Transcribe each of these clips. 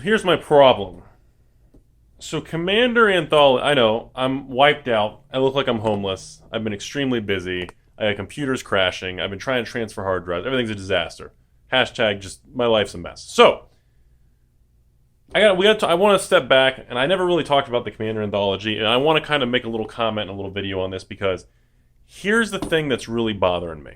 here's my problem. So Commander Anthology, I know, I'm wiped out. I look like I'm homeless. I've been extremely busy. I got computers crashing. I've been trying to transfer hard drives. Everything's a disaster. Hashtag just my life's a mess. So I want to step back, and I never really talked about the Commander Anthology, and I want to kind of make a little comment and a little video on this because here's the thing that's really bothering me.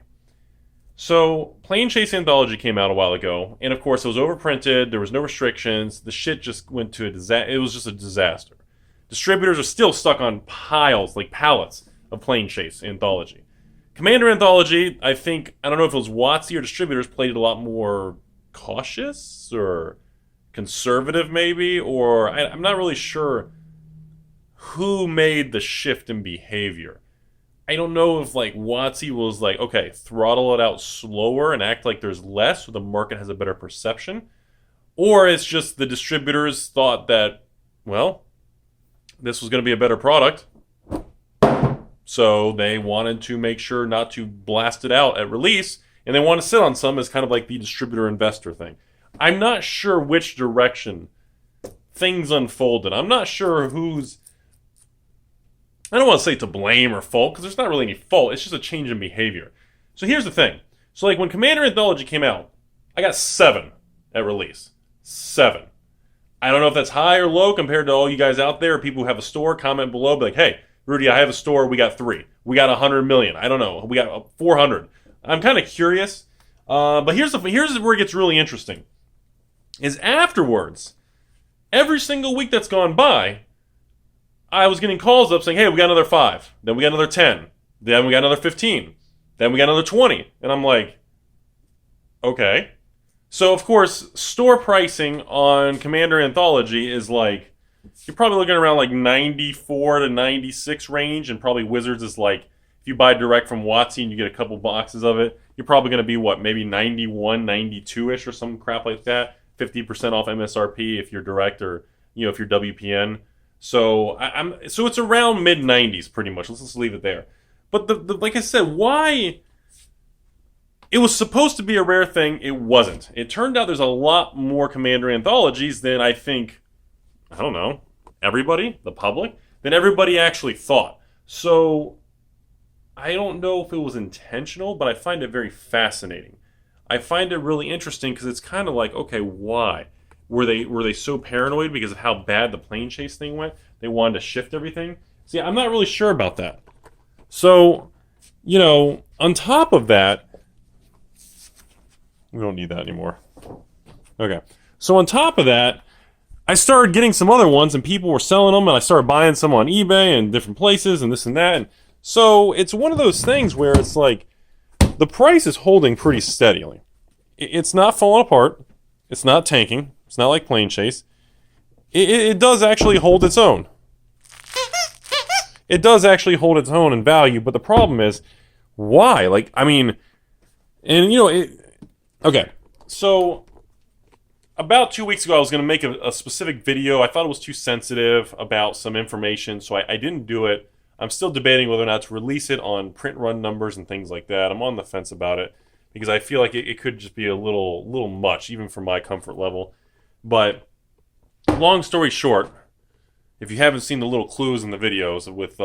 So, Plane Chase Anthology came out a while ago, and of course it was overprinted, there was no restrictions, the shit just went to a disaster. It was just a disaster. Distributors are still stuck on piles, like pallets, of Plane Chase Anthology. Commander Anthology, I don't know if it was WotC or distributors played it a lot more cautious, or conservative maybe, or I'm not really sure who made the shift in behavior. I don't know if like WotC was like, okay, throttle it out slower and act like there's less so the market has a better perception. Or it's just the distributors thought that, well, this was going to be a better product. So they wanted to make sure not to blast it out at release. And they want to sit on some as kind of like the distributor investor thing. I'm not sure which direction things unfolded. I'm not sure who's... I don't want to say to blame or fault, because there's not really any fault. It's just a change in behavior. So here's the thing. So like when Commander Anthology came out, I got 7 at release. 7. I don't know if that's high or low compared to all you guys out there, people who have a store. Comment below, be like, hey, Rudy, I have a store. We got 3. We got 100 million. I don't know. We got 400. I'm kind of curious. But here's where it gets really interesting. Is afterwards, every single week that's gone by, I was getting calls up saying, hey, we got another 5. Then we got another 10. Then we got another 15. Then we got another 20. And I'm like, okay. So, of course, store pricing on Commander Anthology is like, you're probably looking around like 94 to 96 range. And probably Wizards is like, if you buy direct from WotC and you get a couple boxes of it, you're probably going to be, what, maybe 91, 92-ish or some crap like that. 50% off MSRP if you're direct or, if you're WPN. So so it's around mid-90s pretty much. Let's just leave it there. But the like I said, why it was supposed to be a rare thing, it wasn't. It turned out there's a lot more Commander Anthologies than I think, I don't know, everybody, the public, than everybody actually thought. So I don't know if it was intentional, but I find it very fascinating. I find it really interesting because it's kind of like, okay, why? Were they so paranoid because of how bad the Plane Chase thing went? They wanted to shift everything? See, I'm not really sure about that. So, on top of that, we don't need that anymore. Okay. So on top of that, I started getting some other ones and people were selling them and I started buying some on eBay and different places and this and that. And so it's one of those things where it's like the price is holding pretty steadily. It's not falling apart. It's not tanking. It's not like Plane Chase. It does actually hold its own. It does actually hold its own in value, but the problem is, why? Okay, so about 2 weeks ago, I was going to make a specific video. I thought it was too sensitive about some information, so I didn't do it. I'm still debating whether or not to release it on print run numbers and things like that. I'm on the fence about it because I feel like it could just be a little much, even for my comfort level. But long story short, if you haven't seen the little clues in the videos with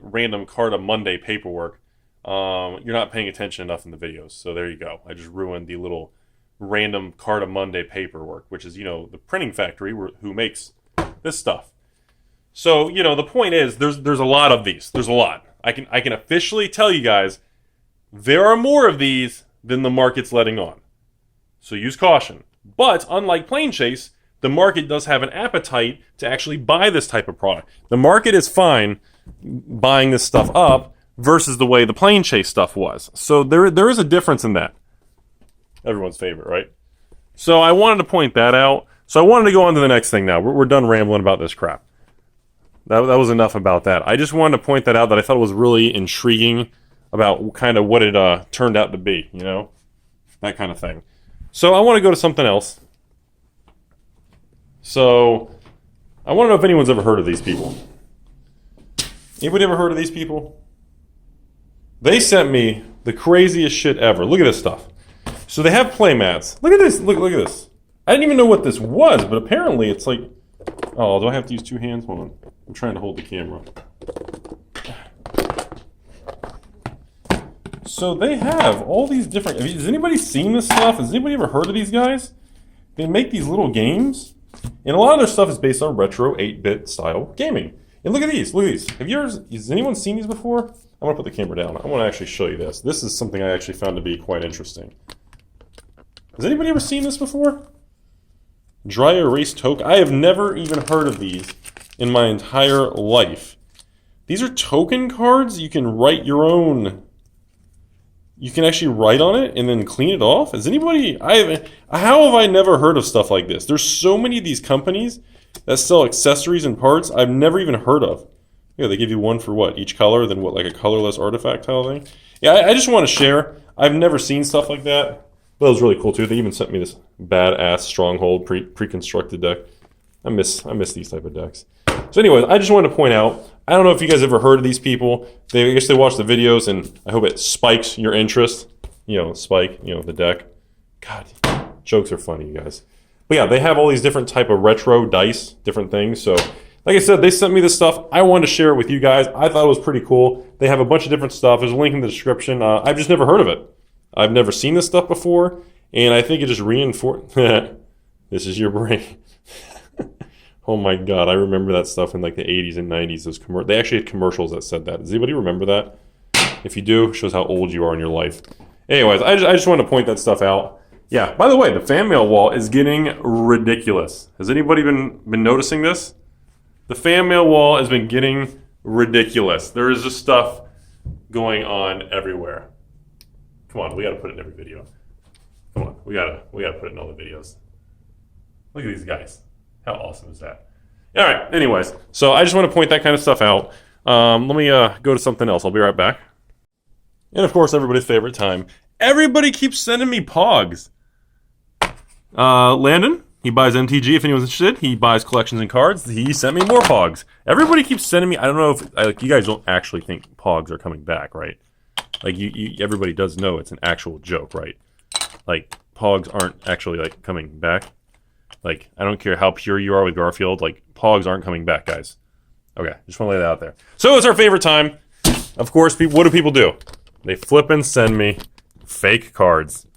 random Carta Monday paperwork, you're not paying attention enough in the videos. So there you go. I just ruined the little random Carta Monday paperwork, which is, the printing factory who makes this stuff. So, the point is, there's a lot of these. There's a lot. I can officially tell you guys, there are more of these than the market's letting on. So use caution. But unlike Plane Chase, the market does have an appetite to actually buy this type of product. The market is fine buying this stuff up versus the way the Plane Chase stuff was. So there is a difference in that. Everyone's favorite, right? So I wanted to point that out. So I wanted to go on to the next thing now. We're done rambling about this crap. That was enough about that. I just wanted to point that out that I thought it was really intriguing about kind of what it turned out to be, that kind of thing. So I want to go to something else. So I want to know if anyone's ever heard of these people. Anybody ever heard of these people? They sent me the craziest shit ever. Look at this stuff. So they have playmats. Look at this. Look at this. I didn't even know what this was, but apparently it's like... Oh, do I have to use two hands? Hold on. I'm trying to hold the camera. So they have all these different... Has anybody seen this stuff? Has anybody ever heard of these guys? They make these little games, and a lot of their stuff is based on retro 8-bit style gaming. And look at these, look at these. Has anyone seen these before? I'm gonna put the camera down. I wanna actually show you this. This is something I actually found to be quite interesting. Has anybody ever seen this before? Dry erase token. I have never even heard of these in my entire life. These are token cards. You can write your own. You can actually write on it and then clean it off. Has anybody? How have I never heard of stuff like this? There's so many of these companies that sell accessories and parts I've never even heard of. Yeah, they give you one for what? Each color, then what? Like a colorless artifact tile thing. Yeah, I just want to share. I've never seen stuff like that. But it was really cool too. They even sent me this badass stronghold pre-constructed deck. I miss these type of decks. So anyways, I just wanted to point out, I don't know if you guys ever heard of these people. I guess they watch the videos, and I hope it spikes your interest. You know, spike, you know, the deck. God, jokes are funny, you guys. But yeah, they have all these different type of retro dice, different things. So like I said, they sent me this stuff. I wanted to share it with you guys. I thought it was pretty cool. They have a bunch of different stuff. There's a link in the description. I've just never heard of it. I've never seen this stuff before, and I think it just reinforced. This is your brain. Oh my God, I remember that stuff in like the 80s and 90s. Those they actually had commercials that said that. Does anybody remember that? If you do, it shows how old you are in your life. Anyways, I just wanted to point that stuff out. Yeah, by the way, the fan mail wall is getting ridiculous. Has anybody been noticing this? The fan mail wall has been getting ridiculous. There is just stuff going on everywhere. Come on, we gotta put it in every video. Come on, we gotta put it in all the videos. Look at these guys. How awesome is that? All right, anyways, so I just want to point that kind of stuff out. Let me go to something else. I'll be right back. And of course, everybody's favorite time. Everybody keeps sending me Pogs. Landon, he buys MTG if anyone's interested. He buys collections and cards. He sent me more Pogs. Everybody keeps sending me, I don't know if, like, you guys don't actually think Pogs are coming back, right? Like, everybody does know it's an actual joke, right? Like, Pogs aren't actually, like, coming back. Like, I don't care how pure you are with Garfield, like, Pogs aren't coming back, guys. Okay, just want to lay that out there. So it's our favorite time. Of course, what do people do? They flip and send me fake cards.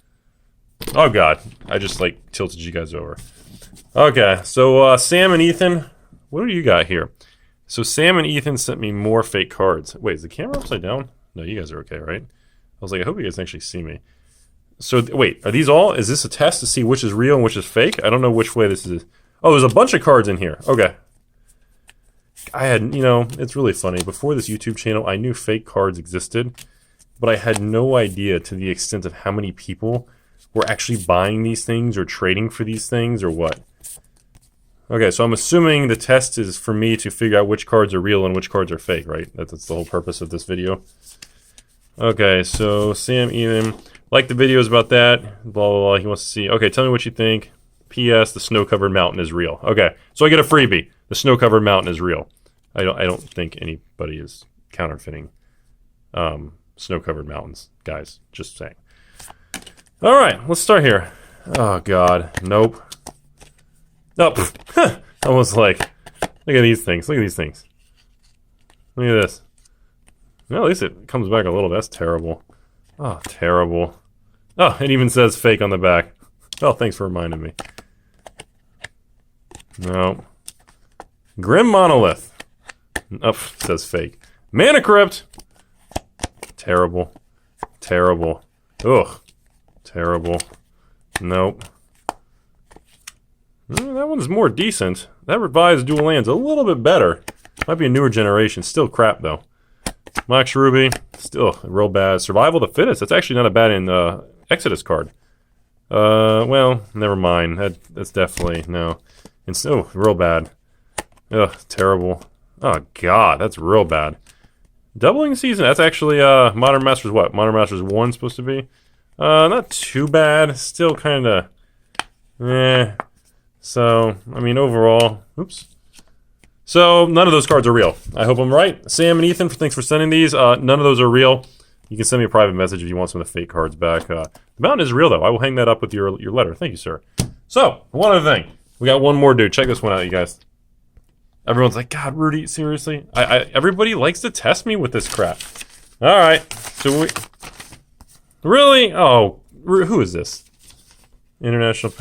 Oh, God. I just, like, tilted you guys over. Okay, so Sam and Ethan, what do you got here? So Sam and Ethan sent me more fake cards. Wait, is the camera upside down? No, you guys are okay, right? I was like, I hope you guys actually see me. So, wait, are these all? Is this a test to see which is real and which is fake? I don't know which way this is. Oh, there's a bunch of cards in here. Okay. I had, you know, it's really funny. Before this YouTube channel, I knew fake cards existed, but I had no idea to the extent of how many people were actually buying these things or trading for these things or what. Okay, so I'm assuming the test is for me to figure out which cards are real and which cards are fake, right? That's the whole purpose of this video. Okay, so Sam Ethan, like the videos about that, blah, blah, blah. He wants to see. Okay, tell me what you think. P.S. The snow-covered mountain is real. Okay, so I get a freebie. The snow-covered mountain is real. I don't think anybody is counterfeiting snow-covered mountains, guys. Just saying. All right, let's start here. Oh, God. Nope. Oh, I was like, look at these things. Look at these things. Look at this. Well, at least it comes back a little. That's terrible. Oh, terrible. Oh, it even says fake on the back. Oh, thanks for reminding me. No. Grim Monolith. Oh, it says fake. Mana Crypt. Terrible. Terrible. Ugh. Terrible. Nope. That one's more decent. That revised dual land's a little bit better. Might be a newer generation. Still crap, though. Mox Ruby. Still real bad. Survival of the Fittest. That's actually not a bad in Exodus card. Well, never mind. That's definitely, no. It's so real bad. Ugh, terrible. Oh, God. That's real bad. Doubling Season. That's actually Modern Masters what? Modern Masters 1 supposed to be? Not too bad. Still kind of... So, I mean, overall... Oops. So, none of those cards are real. I hope I'm right. Sam and Ethan, thanks for sending these. None of those are real. You can send me a private message if you want some of the fake cards back. The mountain is real, though. I will hang that up with your letter. Thank you, sir. So, one other thing. We got one more dude. Check this one out, you guys. Everyone's like, God, Rudy, seriously? Everybody likes to test me with this crap. Alright. So we... Really? Oh, who is this? International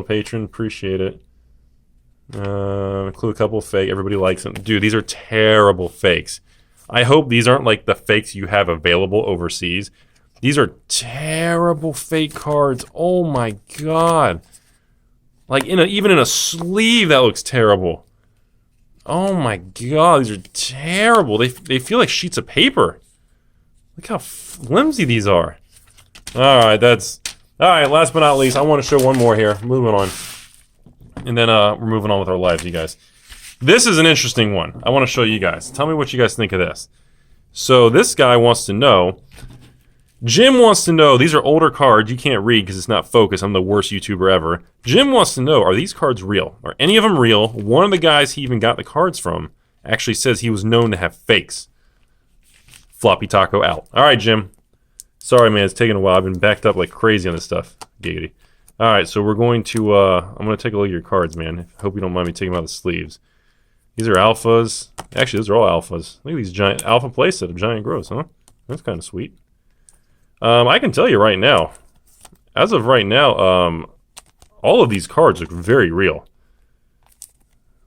patron. Appreciate it. Include a couple fake. Everybody likes them. Dude, these are terrible fakes. I hope these aren't like the fakes you have available overseas. These are terrible fake cards. Oh my god. Like even in a sleeve that looks terrible. Oh my god, these are terrible. They feel like sheets of paper. Look how flimsy these are. Alright, alright, last but not least, I want to show one more here. Moving on. And then we're moving on with our lives, you guys. This is an interesting one. I want to show you guys. Tell me what you guys think of this. So this guy wants to know, Jim wants to know, these are older cards, you can't read because it's not focused, I'm the worst YouTuber ever. Jim wants to know, are these cards real? Are any of them real? One of the guys he even got the cards from actually says he was known to have fakes. Floppy Taco out. Alright, Jim. Sorry, man, it's taking a while. I've been backed up like crazy on this stuff. Giggity. Alright, so we're going to, I'm going to take a look at your cards, man. I hope you don't mind me taking them out of the sleeves. These are alphas. Actually, those are all alphas. Look at these giant alpha playset of giant gross, huh? That's kind of sweet. I can tell you right now, as of right now, all of these cards look very real.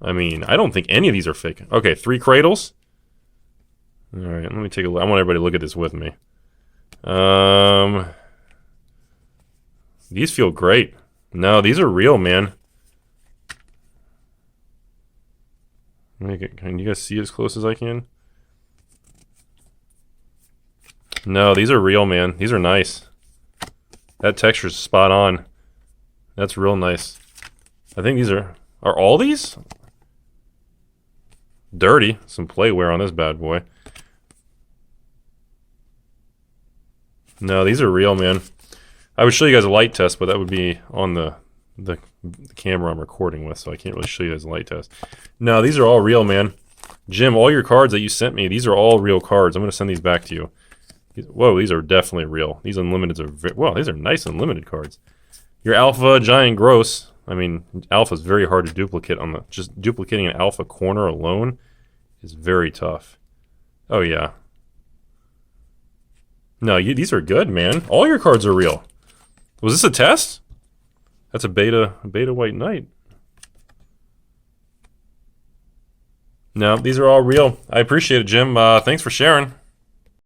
I mean, I don't think any of these are fake. Okay, 3 cradles. Alright, let me take a look. I want everybody to look at this with me. These feel great. No, these are real, man. Can you guys see as close as I can? No, these are real, man. These are nice. That texture's spot on. That's real nice. I think these are all these? Dirty. Some play wear on this bad boy. No, these are real, man. I would show you guys a light test, but that would be on the camera I'm recording with, so I can't really show you guys a light test. No, these are all real, man. Jim, all your cards that you sent me, these are all real cards. I'm going to send these back to you. Whoa, these are definitely real. These unlimiteds are wow, these are nice unlimited cards. Your alpha giant gross. I mean, alpha is very hard to duplicate on the just duplicating an alpha corner alone is very tough. Oh yeah. No, these are good, man. All your cards are real. Was this a test? That's a beta white knight. No, these are all real. I appreciate it, Jim. Thanks for sharing.